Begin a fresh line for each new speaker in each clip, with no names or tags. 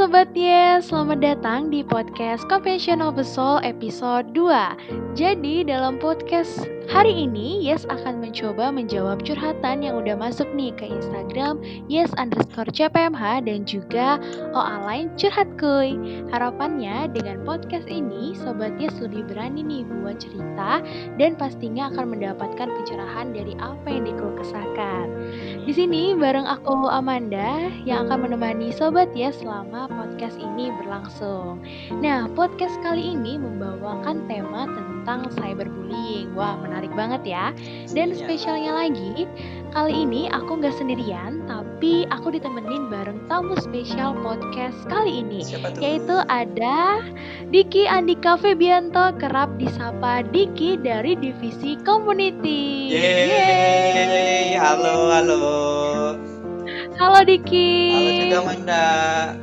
Sobat Yes, selamat datang di podcast Confession of a Soul episode 2. Jadi dalam podcast hari ini Yes akan mencoba menjawab curhatan yang udah masuk nih ke Instagram Yes_CPMH dan juga OA lain curhat kuy. Harapannya dengan podcast ini Sobat Yes lebih berani nih buat cerita dan pastinya akan mendapatkan pencerahan dari apa yang dikeluh kesahkan. Di sini bareng aku Amanda yang akan menemani Sobat ya selama podcast ini berlangsung. Nah, podcast kali ini membawakan tema tentang cyberbullying. Wah, menarik banget ya. Dan
Pastinya.
spesialnya lagi, kali ini aku nggak sendirian, tapi aku ditemenin bareng tamu spesial podcast kali ini.
Siapa tuh?
Yaitu ada Diki Andika Febianto, kerap disapa Diki dari divisi community.
Yeay, halo.
Halo Diki.
Halo juga Manda.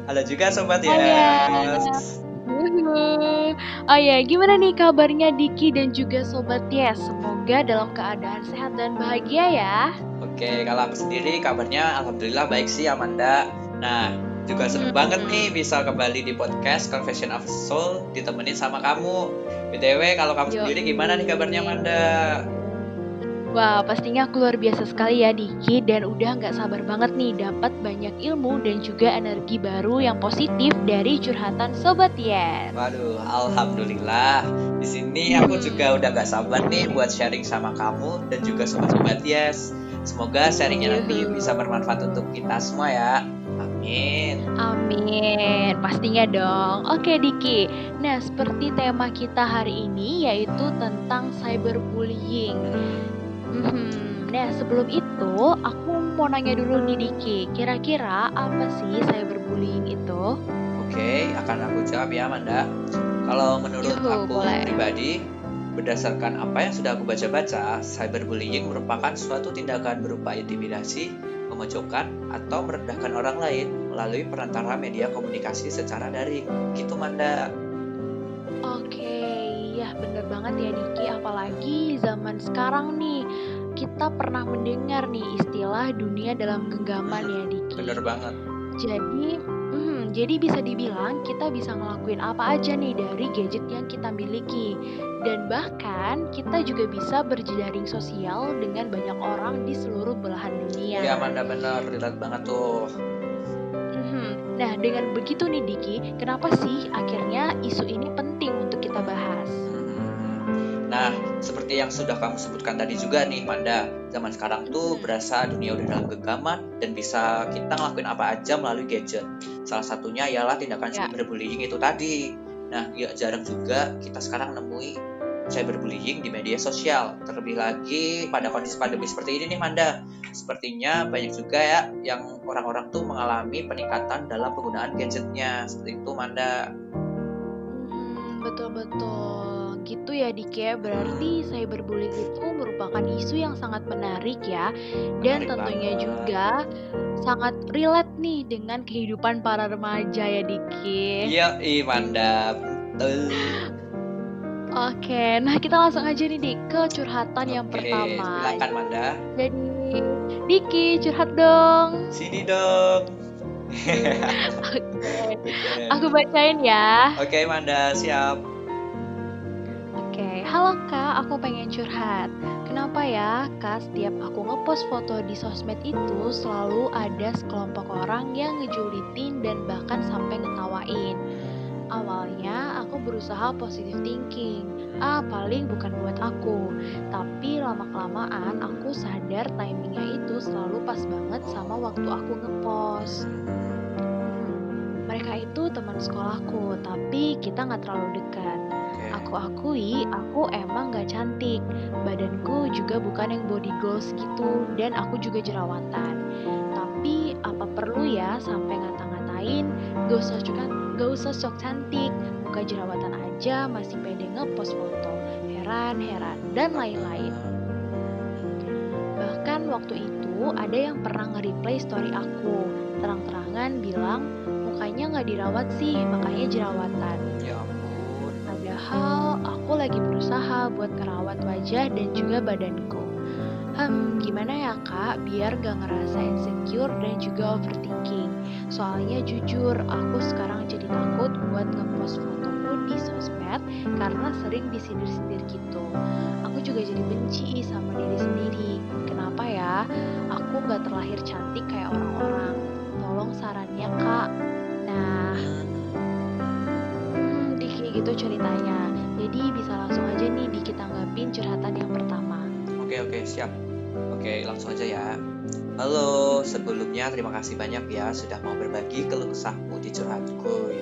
Halo juga Sobat
Oh ya.
Yes.
Oh ya, gimana nih kabarnya Diki dan juga Sobat Yes? Semoga dalam keadaan sehat dan bahagia ya.
Oke, kalau aku sendiri kabarnya alhamdulillah baik sih Amanda. Nah, juga seneng banget nih bisa kembali di podcast Confession of Soul ditemenin sama kamu. BTW, kalau kamu sendiri gimana nih kabarnya Amanda?
Wah, pastinya aku luar biasa sekali ya Diki dan udah nggak sabar banget nih dapat banyak ilmu dan juga energi baru yang positif dari curhatan Sobat Yes.
Waduh, alhamdulillah. Di sini aku juga udah gak sabar nih buat sharing sama kamu dan juga sobat-sobat Yes. Semoga sharingnya nanti bisa bermanfaat untuk kita semua ya. Amin.
Amin, pastinya dong. Oke Diki, nah seperti tema kita hari ini yaitu tentang cyberbullying. Nah sebelum itu aku mau nanya dulu nih Diki, kira-kira apa sih cyberbullying itu?
Oke, akan aku jawab ya Amanda. Kalau menurut aku pribadi, berdasarkan apa yang sudah aku baca-baca, cyberbullying merupakan suatu tindakan berupa intimidasi, memojokkan, atau merendahkan orang lain melalui perantara media komunikasi secara daring. Gitu Manda.
Oke, ya bener banget ya Diki, apalagi zaman sekarang nih kita pernah mendengar nih istilah dunia dalam genggaman ya Diki.
Bener banget.
Jadi bisa dibilang kita bisa ngelakuin apa aja nih dari gadget yang kita miliki. Dan bahkan kita juga bisa berjejaring sosial dengan banyak orang di seluruh belahan dunia.
Iya Amanda, bener, relate banget tuh.
Nah dengan begitu nih Diki, kenapa sih akhirnya isu ini penting untuk kita bahas?
Nah, seperti yang sudah kamu sebutkan tadi juga nih Manda, zaman sekarang tuh berasa dunia udah dalam genggaman dan bisa kita ngelakuin apa aja melalui gadget. Salah satunya ialah tindakan cyberbullying itu tadi. Nah, ya jarang juga kita sekarang nemui cyberbullying di media sosial. Terlebih lagi pada kondisi pandemi seperti ini nih Manda. Sepertinya banyak juga ya yang orang-orang tuh mengalami peningkatan dalam penggunaan gadgetnya. Seperti itu Manda.
Betul-betul gitu ya Diki ya, berarti cyberbullying itu merupakan isu yang sangat menarik ya, dan tentunya juga sangat relate nih dengan kehidupan para remaja ya Diki.
Iya, Manda.
Oke, nah kita langsung aja nih Dik ke curhatan yang pertama.
Silakan Manda.
Jadi Diki curhat dong.
Sini dong.
Aku bacain ya.
Oke Manda, siap.
Oke, halo Kak, aku pengen curhat. Kenapa ya Kak setiap aku ngepost foto di sosmed itu selalu ada sekelompok orang yang ngejulitin dan bahkan sampai ngetawain. Awalnya aku berusaha positive thinking, paling bukan buat aku. Tapi lama-kelamaan aku sadar timingnya itu selalu pas banget sama waktu aku ngepost. Mereka itu teman sekolahku, tapi kita nggak terlalu dekat. Aku akui, aku emang gak cantik. Badanku juga bukan yang body goals gitu, dan aku juga jerawatan. Tapi apa perlu ya sampai ngata-ngatain? Gak usah sok cantik, muka jerawatan aja masih pede ngepost foto. Heran, dan lain-lain. Bahkan waktu itu ada yang pernah nge-reply story aku, terang-terangan bilang mukanya gak dirawat sih, makanya jerawatan.
Ya ampun.
Padahal aku lagi berusaha buat ngerawat wajah dan juga badanku. Gimana ya kak biar gak ngerasa insecure dan juga overthinking. Soalnya jujur, aku sekarang jadi takut buat ngepost fotoku di sosmed karena sering disindir-sindir gitu. Aku juga jadi benci sama diri sendiri. Kenapa ya? Aku nggak terlahir cantik kayak orang-orang. Tolong sarannya, Kak. Nah, kayak gitu ceritanya. Jadi bisa langsung aja nih Diki tanggapin curhatan yang pertama.
Oke, siap. Oke, langsung aja ya. Halo, sebelumnya terima kasih banyak ya sudah mau berbagi keluh kesahmu di Curhat Kuy.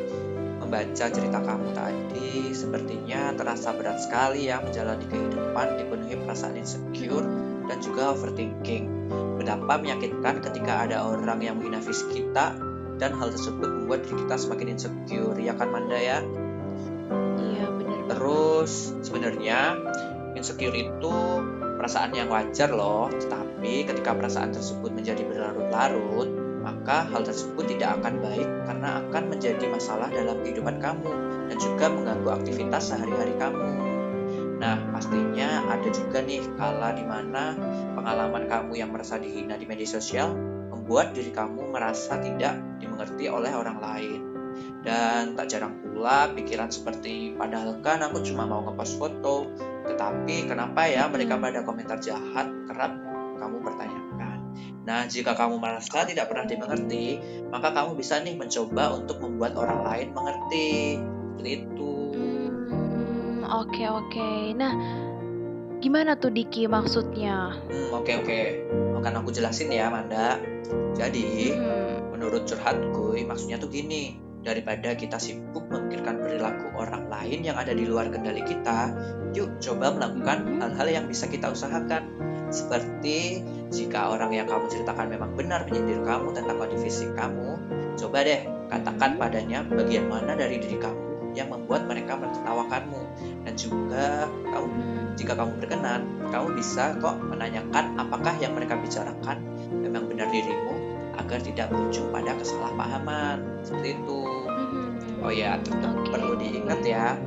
Membaca cerita kamu tadi sepertinya terasa berat sekali ya menjalani kehidupan dipenuhi perasaan insecure dan juga overthinking. Betapa menyakitkan ketika ada orang yang menghina fisik kita dan hal tersebut membuat diri kita semakin insecure, ya kan Manda ya?
Iya, benar.
Terus sebenarnya insecure itu perasaan yang wajar loh, tetapi ketika perasaan tersebut menjadi berlarut-larut, maka hal tersebut tidak akan baik karena akan menjadi masalah dalam kehidupan kamu dan juga mengganggu aktivitas sehari-hari kamu. Nah, pastinya ada juga nih kala di mana pengalaman kamu yang merasa dihina di media sosial membuat diri kamu merasa tidak dimengerti oleh orang lain. Dan tak jarang pula pikiran seperti, padahal kan aku cuma mau ngepost foto, tetapi kenapa ya mereka pada komentar jahat, kerap kamu pertanyakan. Nah, jika kamu merasa tidak pernah dimengerti, maka kamu bisa nih mencoba untuk membuat orang lain mengerti. Seperti itu.
Oke. Nah, gimana tuh Diki maksudnya?
Oke. Akan aku jelasin ya, Manda. Jadi, menurut curhatku, maksudnya tuh gini. Daripada kita sibuk memikirkan perilaku orang lain yang ada di luar kendali kita, yuk coba melakukan hal-hal yang bisa kita usahakan. Seperti jika orang yang kamu ceritakan memang benar menyindir kamu tentang kondisi fisik kamu, coba deh katakan padanya bagian mana dari diri kamu yang membuat mereka menertawakanmu. Dan juga jika kamu berkenan, kamu bisa kok menanyakan apakah yang mereka bicarakan memang benar dirimu, agar tidak berujung pada kesalahpahaman. Seperti itu. Oh ya, tetap perlu diingat ya,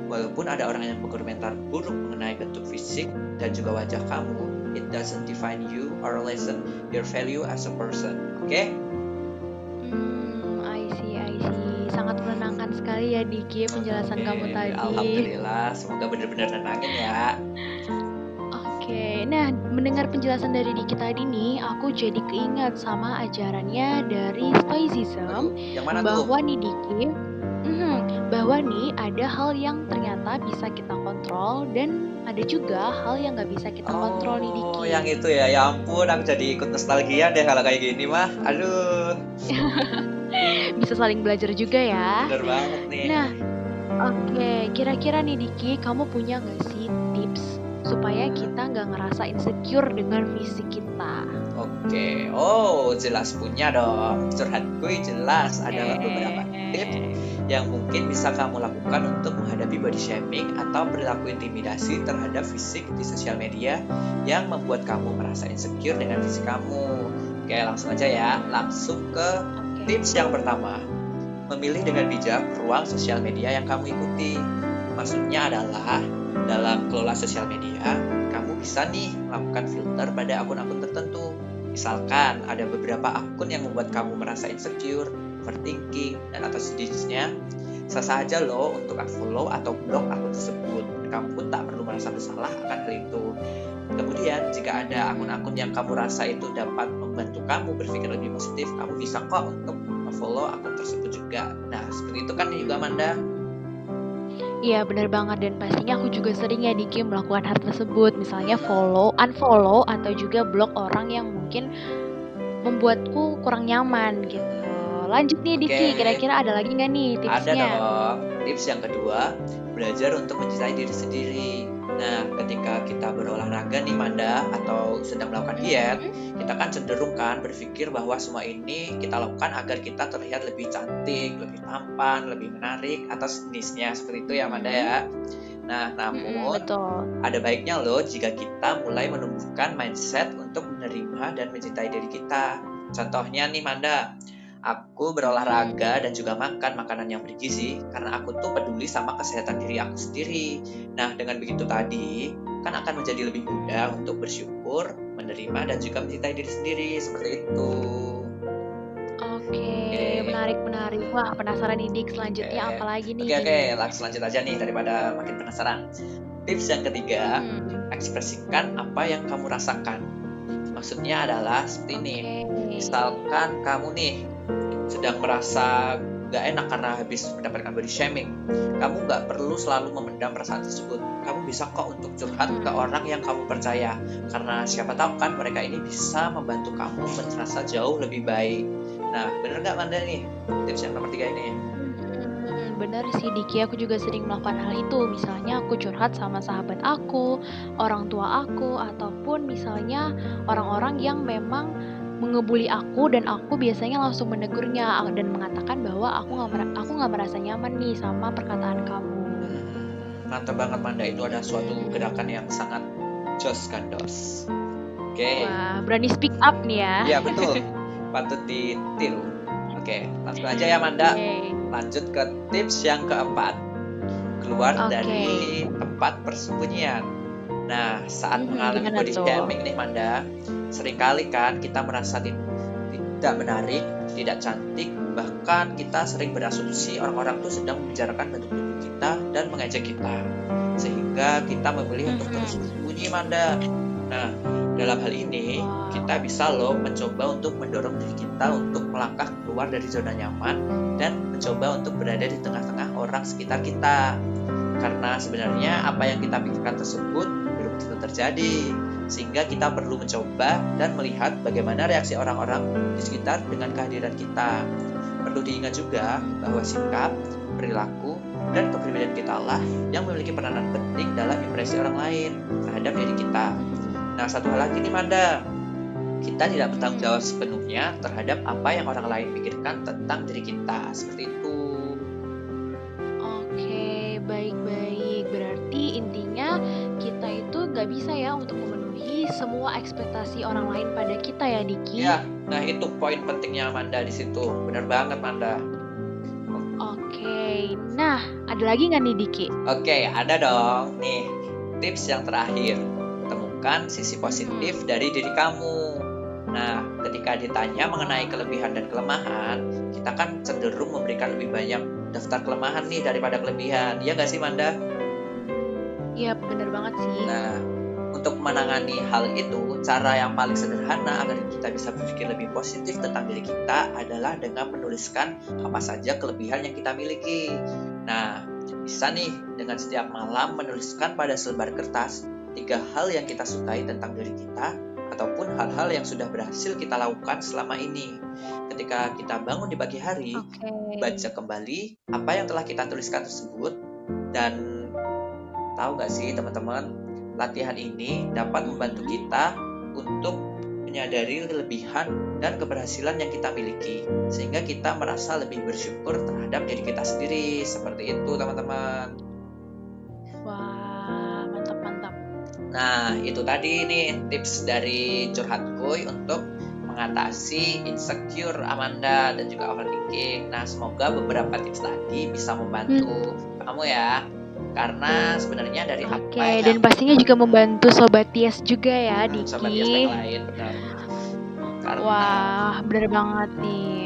walaupun ada orang yang berkomentar buruk mengenai bentuk fisik dan juga wajah kamu, it doesn't define you or lessen your value as a person. Oke?
I see. Sangat menenangkan sekali ya Diki penjelasan kamu tadi.
Alhamdulillah, semoga benar-benar nenangin ya.
Oke, nah mendengar penjelasan dari Diki tadi nih, aku jadi keingat sama ajarannya dari Stoicism.
Yang mana
bahwa
tuh?
nih Diki, bahwa nih ada hal yang ternyata bisa kita kontrol dan ada juga hal yang nggak bisa kita kontrol nih Diki.
Oh, yang itu ya. Ya ampun, aku jadi ikut nostalgia deh kalau kayak gini mah. Aduh.
Bisa saling belajar juga ya.
Bener banget nih.
Nah, oke, kira-kira nih Diki, kamu punya nggak sih tips supaya kita nggak ngerasa insecure dengan fisik kita?
Oke, jelas punya dong. Curhatku jelas adalah beberapa tips yang mungkin bisa kamu lakukan untuk menghadapi body shaming atau perilaku intimidasi terhadap fisik di sosial media yang membuat kamu merasa insecure dengan fisik kamu. Oke, langsung aja ya. Langsung ke tips yang pertama. Memilih dengan bijak ruang sosial media yang kamu ikuti. Maksudnya adalah dalam kelola sosial media, kamu bisa nih melakukan filter pada akun-akun tertentu. Misalkan ada beberapa akun yang membuat kamu merasa insecure, overthinking, dan atau sejenisnya. Sah-sah aja loh untuk unfollow atau blok akun tersebut. Kamu pun tak perlu merasa bersalah akan hal itu. Kemudian, jika ada akun-akun yang kamu rasa itu dapat membantu kamu berpikir lebih positif, kamu bisa kok untuk follow akun tersebut juga. Nah, seperti itu kan juga, Manda?
Iya, benar banget, dan pastinya aku juga sering ya Diki melakukan hal tersebut, misalnya follow, unfollow, atau juga blok orang yang mungkin membuatku kurang nyaman gitu. Lanjut nih Diki, kira-kira ada lagi nggak nih tipsnya?
Ada dong. Tips yang kedua, belajar untuk mencintai diri sendiri. Nah, ketika kita berolahraga nih Manda, atau sedang melakukan diet, kita kan cenderung kan berpikir bahwa semua ini kita lakukan agar kita terlihat lebih cantik, lebih tampan, lebih menarik, atau sejenisnya. Seperti itu ya Manda ya. Nah, namun ada baiknya loh jika kita mulai menumbuhkan mindset untuk menerima dan mencintai diri kita. Contohnya nih Manda, aku berolahraga dan juga makan makanan yang bergizi karena aku tuh peduli sama kesehatan diri aku sendiri. Nah, dengan begitu tadi, kan akan menjadi lebih mudah untuk bersyukur, menerima, dan juga mencintai diri sendiri. Seperti itu.
Oke, menarik, menarik. Wah, penasaran nih Dik,
Oke,
selanjutnya apa lagi nih?
oke, langsung lanjut aja nih daripada makin penasaran. Tips yang ketiga,
Hmm,
ekspresikan apa yang kamu rasakan. Maksudnya adalah seperti ini.
oke.
Misalkan kamu nih sedang merasa gak enak karena habis mendapatkan body shaming, kamu gak perlu selalu memendam perasaan tersebut. Kamu bisa kok untuk curhat ke
Hmm,
orang yang kamu percaya, karena siapa tahu kan mereka ini bisa membantu kamu merasa jauh lebih baik. Nah, bener gak Manda nih tips yang nomor 3 ini?
bener sih Diki, aku juga sering melakukan hal itu. Misalnya aku curhat sama sahabat aku, orang tua aku, ataupun misalnya orang-orang yang memang mengebuli aku dan aku biasanya langsung menegurnya dan mengatakan bahwa aku nggak merasa nyaman nih sama perkataan kamu.
Mantap banget Manda, itu ada suatu gerakan
Hmm.
yang sangat jos gandos. Oke,
Wah, berani speak up nih ya.
iya betul, patut ditiru. Oke, langsung aja ya Manda.
Yeay.
Lanjut ke tips yang keempat, keluar
Oke.
dari tempat persembunyian. Nah, saat mengalami
Gimana
body
tuh?
shaming nih Manda, seringkali kan kita merasa tidak menarik, tidak cantik, bahkan kita sering berasumsi orang-orang tuh sedang membicarakan bentuk tubuh kita dan mengejek kita. Sehingga kita memilih untuk terus
Mhm.
bersembunyi Manda. Nah, dalam hal ini
Wah.
kita bisa loh mencoba untuk mendorong diri kita untuk melangkah keluar dari zona nyaman dan mencoba untuk berada di tengah-tengah orang sekitar kita. Karena sebenarnya apa yang kita pikirkan tersebut belum tentu terjadi, sehingga kita perlu mencoba dan melihat bagaimana reaksi orang-orang di sekitar dengan kehadiran kita. Perlu diingat juga bahwa sikap, perilaku, dan kepribadian kita lah yang memiliki peranan penting dalam impresi orang lain terhadap diri kita. Nah, satu hal lagi nih Manda, kita tidak bertanggung jawab sepenuhnya terhadap apa yang orang lain pikirkan tentang diri kita. Seperti itu.
Oke, baik-baik. Berarti intinya kita itu gak bisa ya untuk memenuhi semua ekspektasi orang lain pada kita ya, Diki.
Ya, nah itu poin pentingnya Manda di situ. Benar banget Manda.
Oke, nah ada lagi nggak nih, Diki?
Oke, ada dong. Nih, tips yang terakhir. Temukan sisi positif dari diri kamu. Nah, ketika ditanya mengenai kelebihan dan kelemahan, kita kan cenderung memberikan lebih banyak daftar kelemahan nih daripada kelebihan. Iya nggak sih, Manda?
Iya, bener banget sih.
Nah, untuk menangani hal itu, cara yang paling sederhana agar kita bisa berpikir lebih positif tentang diri kita adalah dengan menuliskan apa saja kelebihan yang kita miliki. Nah, bisa nih dengan setiap malam menuliskan pada selebar kertas 3 hal yang kita sukai tentang diri kita ataupun hal-hal yang sudah berhasil kita lakukan selama ini. Ketika kita bangun di pagi hari,
Oke.
baca kembali apa yang telah kita tuliskan tersebut dan tahu nggak sih teman-teman, latihan ini dapat membantu kita untuk menyadari kelebihan dan keberhasilan yang kita miliki, sehingga kita merasa lebih bersyukur terhadap diri kita sendiri. Seperti itu teman-teman.
Wah, mantap, mantap.
Nah, itu tadi nih tips dari Curhat Kuy untuk mengatasi insecure Amanda dan juga overthinking. Nah, semoga beberapa tips tadi bisa membantu kamu ya. Karena sebenarnya dari apa
Oke,
yang
dan pastinya juga membantu Sobat Tias juga ya,
sobat yang
Diki.
lain, benar. Karena
Wah, bener banget nih.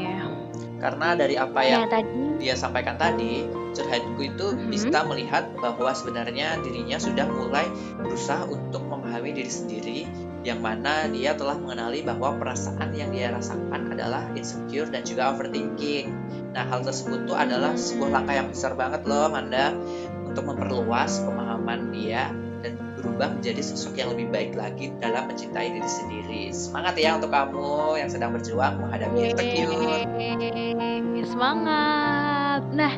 dari apa yang
Nah, tadi
dia sampaikan tadi, curhatku itu bisa melihat bahwa sebenarnya dirinya sudah mulai berusaha untuk memahami diri sendiri, yang mana dia telah mengenali bahwa perasaan yang dia rasakan adalah insecure dan juga overthinking. Nah, hal tersebut tuh adalah sebuah langkah yang besar banget loh, Amanda, untuk memperluas pemahaman dia dan berubah menjadi sosok yang lebih baik lagi dalam mencintai diri sendiri. Semangat ya untuk kamu yang sedang berjuang menghadapi insecure.
Yeay, semangat. Nah,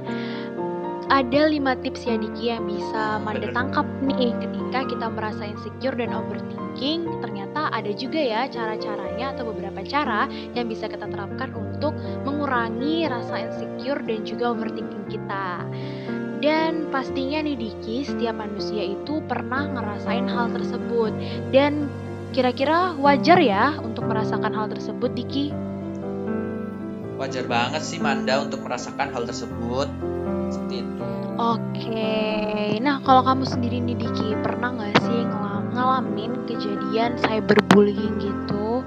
ada 5 tips ya Diki yang bisa Manda
Bener.
tangkap nih ketika kita merasa insecure dan overthinking. Ternyata ada juga ya cara-caranya atau beberapa cara yang bisa kita terapkan untuk mengurangi rasa insecure dan juga overthinking kita. Dan pastinya nih Diki, setiap manusia itu pernah ngerasain hal tersebut. Dan kira-kira wajar ya untuk merasakan hal tersebut, Diki?
Wajar banget sih Manda untuk merasakan hal tersebut. Seperti itu.
Oke, nah kalau kamu sendiri nih Diki, pernah nggak sih ngalamin kejadian cyberbullying gitu?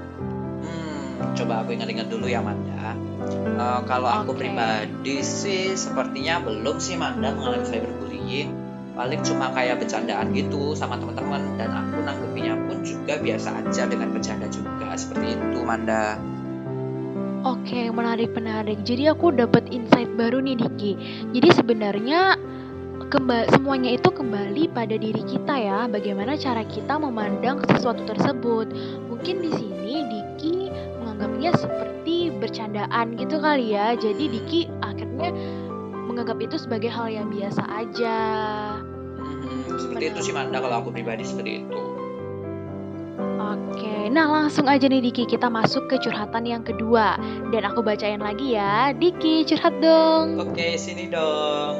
coba aku ingat-ingat dulu ya Manda. Kalau aku
Oke.
pribadi sih sepertinya belum sih Manda mengalami cyberbullying. Paling cuma kayak bercandaan gitu sama teman-teman, dan aku nanggepinya pun juga biasa aja dengan bercanda juga, seperti itu Manda.
Oke, menarik. Jadi aku dapat insight baru nih Diki. Jadi sebenarnya semuanya itu kembali pada diri kita ya, bagaimana cara kita memandang sesuatu tersebut. Mungkin di sini Diki menganggapnya seperti bercandaan gitu kali ya. Jadi Diki akhirnya menganggap itu sebagai hal yang biasa aja.
Seperti itu sih Manda, kalau aku pribadi seperti itu.
Oke, nah langsung aja nih Diki, kita masuk ke curhatan yang kedua. Dan aku bacain lagi ya. Diki, curhat dong.
Oke, sini dong.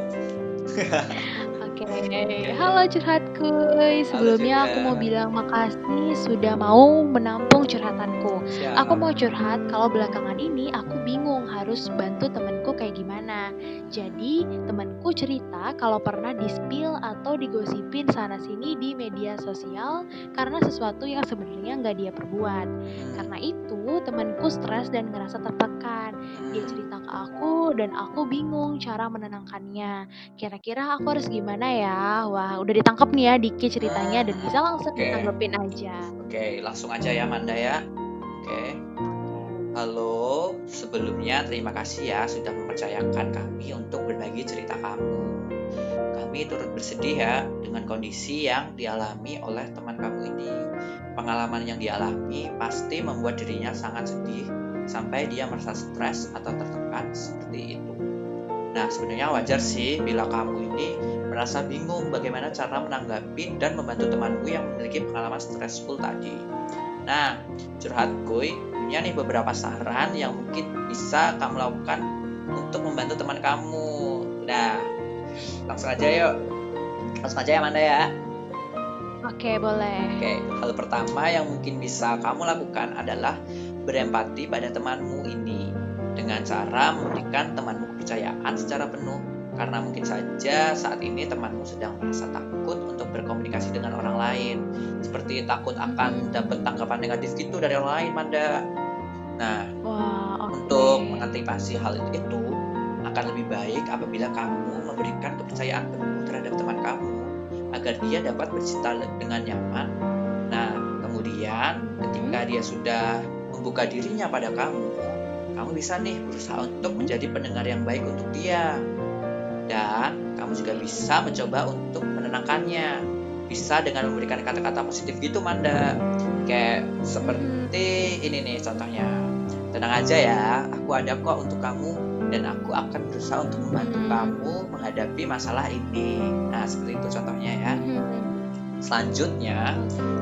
Oke,
Oke.
halo curhat kuy.
Halo
Sebelumnya aku mau
juga.
bilang makasih sudah mau menampung curhatanku. Aku
Siap.
mau curhat kalau belakangan ini aku bingung harus bantu temanku kayak gimana. Jadi temanku cerita kalau pernah di-spill atau digosipin sana sini di media sosial karena sesuatu yang sebenarnya nggak dia perbuat. Karena itu temanku stres dan ngerasa tertekan. Dia cerita ke aku dan aku bingung cara menenangkannya. Kira-kira aku harus gimana ya? Wah, udah ditangkap nih ya Diki ceritanya dan bisa langsung
Oke.
ditanggepin aja.
Oke, langsung aja ya Manda ya. Oke. Halo, sebelumnya terima kasih ya sudah mempercayakan kami untuk berbagi cerita kamu. Kami turut bersedih ya dengan kondisi yang dialami oleh teman kamu ini. Pengalaman yang dialami pasti membuat dirinya sangat sedih sampai dia merasa stres atau tertekan seperti itu. Nah, sebenarnya wajar sih bila kamu ini merasa bingung bagaimana cara menanggapi dan membantu temanmu yang memiliki pengalaman stressful tadi. Nah, curhat kuy punya nih beberapa saran yang mungkin bisa kamu lakukan untuk membantu teman kamu. Nah, langsung aja yuk. Langsung aja ya Manda ya.
Oke, boleh.
Oke, hal pertama yang mungkin bisa kamu lakukan adalah berempati pada temanmu ini dengan cara memberikan temanmu kepercayaan secara penuh, karena mungkin saja saat ini temanmu sedang merasa takut untuk berkomunikasi dengan orang lain, seperti takut akan dapat tanggapan negatif gitu dari orang lain, Manda. Nah,
Wah,
untuk
oke.
mengantisipasi hal itu akan lebih baik apabila kamu memberikan kepercayaan penuh terhadap teman kamu agar dia dapat bercerita dengan nyaman. Nah, kemudian ketika dia sudah membuka dirinya pada kamu bisa nih berusaha untuk menjadi pendengar yang baik untuk dia. Dan kamu juga bisa mencoba untuk menenangkannya. Bisa dengan memberikan kata-kata positif gitu, Manda. Kayak seperti ini nih contohnya. Tenang aja ya, aku ada kok untuk kamu dan aku akan berusaha untuk membantu kamu menghadapi masalah ini. Nah, seperti itu contohnya ya. Selanjutnya,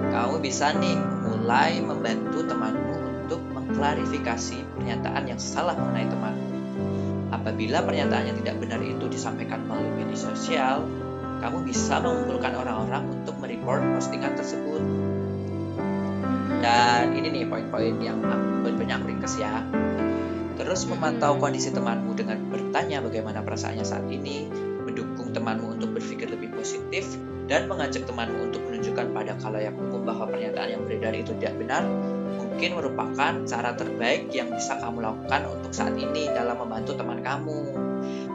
kamu bisa nih mulai membantu temanmu untuk mengklarifikasi pernyataan yang salah mengenai temanmu. Apabila pernyataannya tidak benar itu disampaikan melalui media sosial, kamu bisa mengumpulkan orang-orang untuk mereport postingan tersebut. Dan ini nih poin-poin yang banyak ringkes ya. Terus memantau kondisi temanmu dengan bertanya bagaimana perasaannya saat ini, mendukung temanmu untuk berpikir lebih positif, dan mengajak temanmu untuk menunjukkan pada khalayak umum bahwa pernyataan yang beredar itu tidak benar, mungkin merupakan cara terbaik yang bisa kamu lakukan untuk saat ini dalam membantu teman kamu.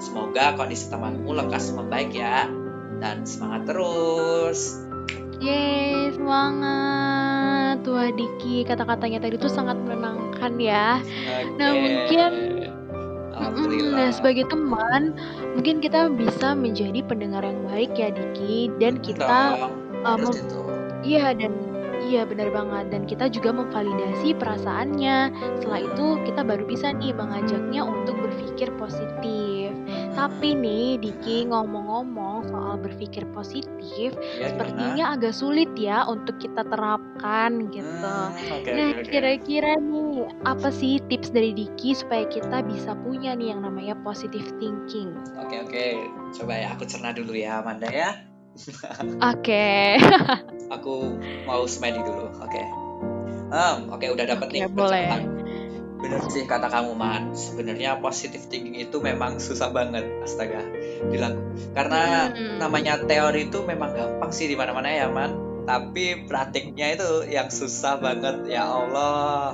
Semoga kondisi temanmu lekas membaik ya, dan semangat terus.
Yeay, semangat. Wah Diki, kata-katanya tadi tuh sangat menenangkan ya. Nah mungkin nah, sebagai teman, mungkin kita bisa menjadi pendengar yang baik ya Diki, dan kita iya benar banget, dan kita juga memvalidasi perasaannya. Setelah itu kita baru bisa nih mengajaknya untuk berpikir positif. Tapi nih Diki, ngomong-ngomong soal berpikir positif, sepertinya agak sulit ya untuk kita terapkan gitu. Nah, kira-kira nih apa sih tips dari Diki supaya kita bisa punya nih yang namanya positive thinking?
Oke. Coba ya aku cerna dulu ya, Amanda ya.
Oke.
Aku mau smedi dulu. Oke, udah dapet nih
boleh.
Bener sih kata kamu, Man. Sebenarnya positive thinking itu memang susah banget, astaga. Karena namanya teori itu memang gampang sih di mana-mana ya, Man. Tapi praktiknya itu yang susah banget, ya Allah.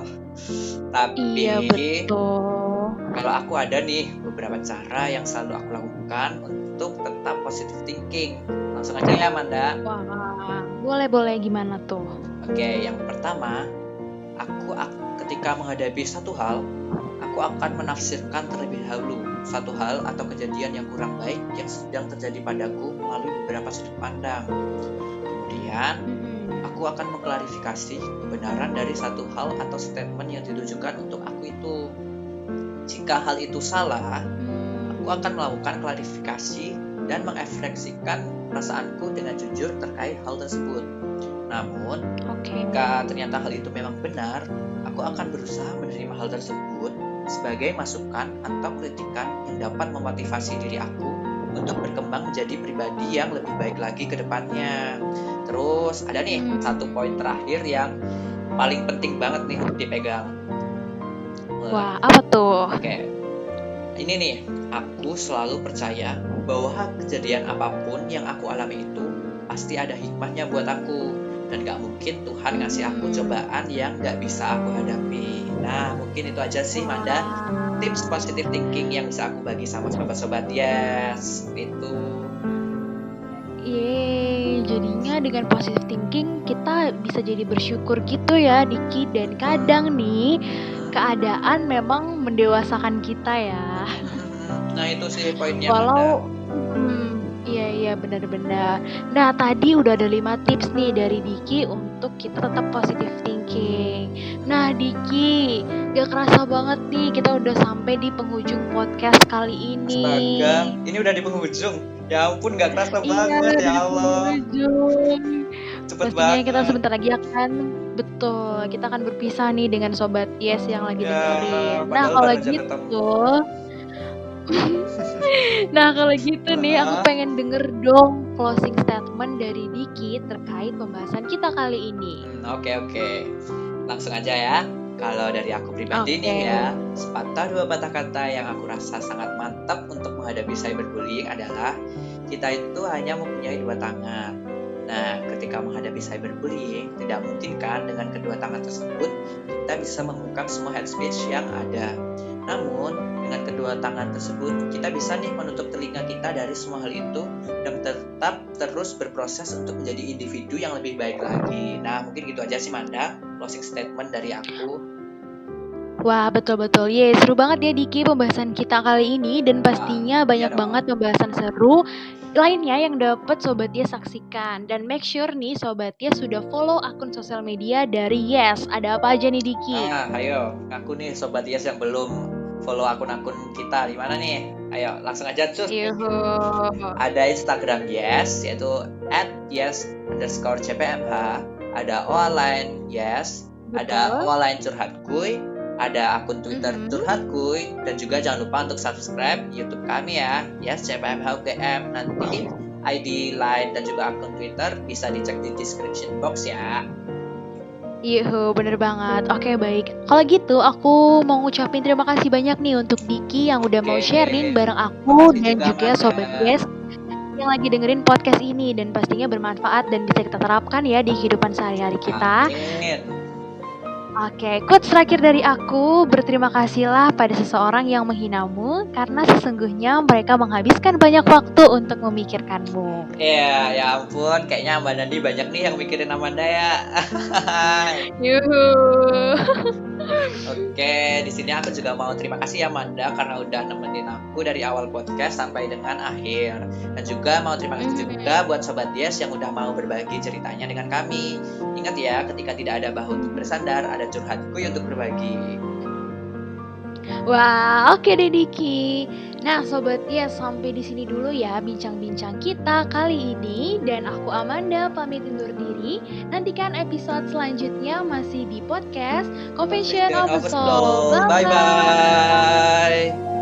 Tapi
Iya, betul.
kalau aku ada nih beberapa cara yang selalu aku lakukan untuk tetap positive thinking. Langsung aja ya, Amanda.
Wah, boleh gimana tuh?
Oke, yang pertama, ketika menghadapi satu hal, aku akan menafsirkan terlebih dahulu satu hal atau kejadian yang kurang baik yang sedang terjadi padaku melalui beberapa sudut pandang. Kemudian, aku akan mengklarifikasi kebenaran dari satu hal atau statement yang ditujukan untuk aku itu. Jika hal itu salah, aku akan melakukan klarifikasi dan mengekspresikan perasaanku dengan jujur terkait hal tersebut. Namun, jika ternyata hal itu memang benar, aku akan berusaha menerima hal tersebut sebagai masukan atau kritikan yang dapat memotivasi diri aku untuk berkembang menjadi pribadi yang lebih baik lagi ke depannya. Terus ada nih satu poin terakhir yang paling penting banget nih untuk dipegang.
Wah, apa tuh?
Oke. Ini nih, aku selalu percaya bahwa kejadian apapun yang aku alami itu pasti ada hikmahnya buat aku. Dan gak mungkin Tuhan ngasih aku cobaan yang gak bisa aku hadapi. Nah, mungkin itu aja sih, Manda, tips positive thinking yang bisa aku bagi sama sobat-sobat Yes. Itu.
Yeay, jadinya dengan positive thinking kita bisa jadi bersyukur gitu ya, Diki. Dan kadang nih, keadaan memang mendewasakan kita ya.
Nah, itu sih poinnya,
Walau iya benar-benar. Nah, tadi udah ada 5 tips nih dari Diki untuk kita tetap positive thinking. Nah, Diki, gak kerasa banget nih kita udah sampai di penghujung podcast kali ini.
Astaga, ini udah di penghujung. Ya ampun, gak kerasa banget,
Iya,
ya Allah.
penghujung.
Cepet
Pastinya
banget.
kita sebentar lagi kita akan berpisah nih dengan Sobat Yes yang lagi dengerin. Nah, kalau gitu nih aku pengen denger dong closing statement dari Diki terkait pembahasan kita kali ini.
Oke. Langsung aja ya. Kalau dari aku pribadi nih ya, sepatah dua patah kata yang aku rasa sangat mantap untuk menghadapi cyberbullying adalah kita itu hanya mempunyai dua tangan. Nah, ketika menghadapi cyberbullying, tidak mungkin kan dengan kedua tangan tersebut kita bisa mengungkap semua hate speech yang ada. Namun, dengan kedua tangan tersebut, kita bisa nih menutup telinga kita dari semua hal itu dan tetap terus berproses untuk menjadi individu yang lebih baik lagi. Nah, mungkin gitu aja sih, Manda, closing statement dari aku.
Wah, betul-betul. Seru banget ya Diki pembahasan kita kali ini dan pastinya banyak banget pembahasan seru lainnya yang dapat Sobat Yes saksikan. Dan make sure nih Sobat Yes sudah follow akun sosial media dari Yes. Ada apa aja nih Diki?
Ayo, aku nih Sobat Yes yang belum follow akun-akun kita. Di mana nih? Ayo, langsung aja cus. Ada Instagram Yes, yaitu @yes_cpmh. Ada online Yes. Ada online curhat kuy. Ada akun Twitter curhat kuy. Dan juga jangan lupa untuk subscribe YouTube kami ya, Yes CPMH UGM. Nanti ID, line, dan juga akun Twitter bisa dicek di description box ya.
Bener banget. Oke, baik. Kalau gitu aku mau ngucapin terima kasih banyak nih untuk Diki yang udah mau sharing bareng aku dan juga Sobat Yes yang lagi dengerin podcast ini, dan pastinya bermanfaat dan bisa kita terapkan ya di kehidupan sehari-hari kita.
Amin.
Oke, quotes terakhir dari aku, berterima kasihlah pada seseorang yang menghinamu karena sesungguhnya mereka menghabiskan banyak waktu untuk memikirkanmu.
Ya ampun, kayaknya Mbak Nandi banyak nih yang mikirin Amanda ya. Oke, di sini aku juga mau terima kasih ya Amanda karena udah nemenin aku dari awal podcast sampai dengan akhir. Dan juga mau terima kasih juga buat Sobat Yes yang udah mau berbagi ceritanya dengan kami. Ingat ya, ketika tidak ada bahu untuk bersandar, ada curhatku untuk berbagi.
Wah, oke deh Diki. Nah, Sobat Yes, sampai di sini dulu ya bincang-bincang kita kali ini, dan aku Amanda pamit undur diri. Nantikan episode selanjutnya masih di podcast Confession of a Soul. Bye bye.